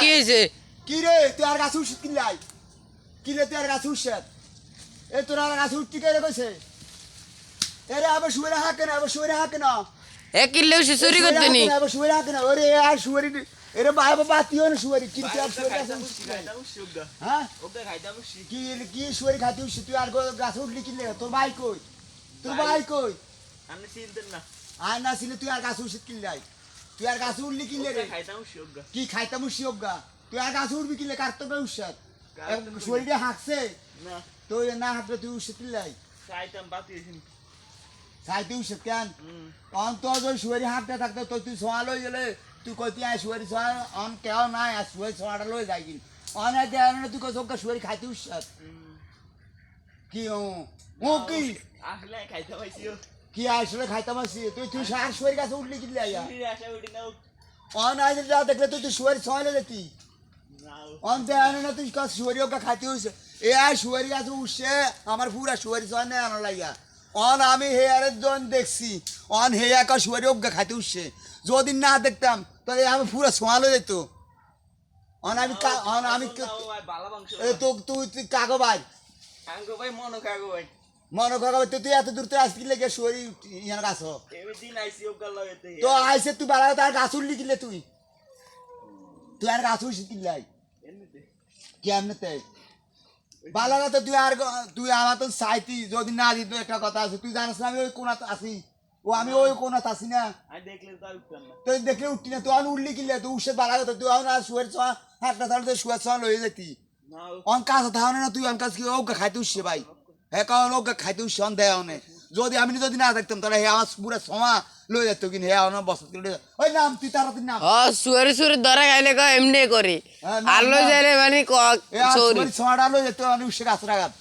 কি হয়েছে? কি রে তুই আর গাছ উঠছিস কিনলাই? কি রে তুই আর গাছ উঠছিস? এ তোর আর গাছ উঠতি কে রে কইছে? এরে আবার শুয়ে রাখে না, আবার শুয়ে রাখে না। এ কিনলে সে চুরি করতে নি? আবার শুয়ে রাখে না। ওরে আর শুয়ারি এরে বাবা বাতিও না শুয়ারি কিন্তু আর শুয়ে গাছ হ্যাঁ কি কি শুয়ারি খাইতে উঠছিস তুই আর গাছ উঠলি কিনলে? তোর ভাই কই? তোর ভাই কই? আর না ছিল তুই আর গাছ উঠছিস কিনলাই? তুই আর গাছ উঠলি কিনলে রে? কি খাইতাম উঠছিগা? তুই আর গাছ উঠবি কিনলে? কার তো উঠছত শরীরে হাঁকছে তো না হাঁকলে তুই উঠছিস কিনলাই? খাইতে উঠছিস কেন? অন্তর ওই শুয়ারি হাঁকতে থাকতে তো তুই ছোঁয়া লই গেলে তুই কইতি আয় শুয়ারি ছোঁয়া অন কেউ নাই আর শুয়ারি ছোঁয়াটা লই যাই কিন অনেক দেয় না তুই কইছ শুয়ারি খাইতে উঠছত কি ও কি কি আসলে খাইতাম আসি তুই তুই আর শুয়ারি গাছে উঠলি কিনলে আইয়া অন আইলে যা দেখলে তুই শুয়ারি ছোঁয়ালে যেতি অন দেয় না তুই কাজ শুয়ারি ওকে খাইতে হইছে এ আর শুয়ারি গাছে উঠছে আমার পুরা শুয়ারি ছোঁয়া নেই আনা লাগিয়া অন আমি হেয়ারের জন দেখছি অন হেয়া কা শুয়ারি ওকে খাইতে উঠছে যদি না দেখতাম তাহলে আমি পুরা ছোঁয়ালো যেত অন আমি অন আমি তো তুই কাগো ভাই মনে কাগো তুই এত দূর থেকে আসলি লেগে শুয়ারি ইয়ার গাছ তো আইসে তুই বাড়া তার গাছ উঠলি কিনলে তুই তুই আর গাছ উঠছি কিনলাই কেমনেতে বালারা তো তুই আমার তো চাইতি যদি না দিত একটা কথা আছে তুই জানিস না আমি ওই কোনাতে আসি ও আমি ওই কোনাতে আসি না তুই দেখলে উঠতি না তুই আমি উঠলি কিনলে তুই উঠছে বালা কথা তুই আমার শুয়ের ছোঁয়া হাতটা তাহলে শুয়ের ছোঁয়া লয়ে যেতি অন কাজ তাহলে না তুই অন কাজ কি ওকে খাইতে উঠছে ভাই হ্যাঁ কারণ ওকে খাইতে উঠছে অন দেয় অনে যদি না দেখতাম তাহলে হে আমার পুরা ছোঁয়া লয়ে যেত কিন্তু হে আমার বসত ওই নাম তুই তাড়াতাড়ি নাম সুরে ধরা খাইলে এমনি করে আলো যাইলে মানে ছোঁয়াটা লয়ে যেত আমি উঠছে গাছ রাখাত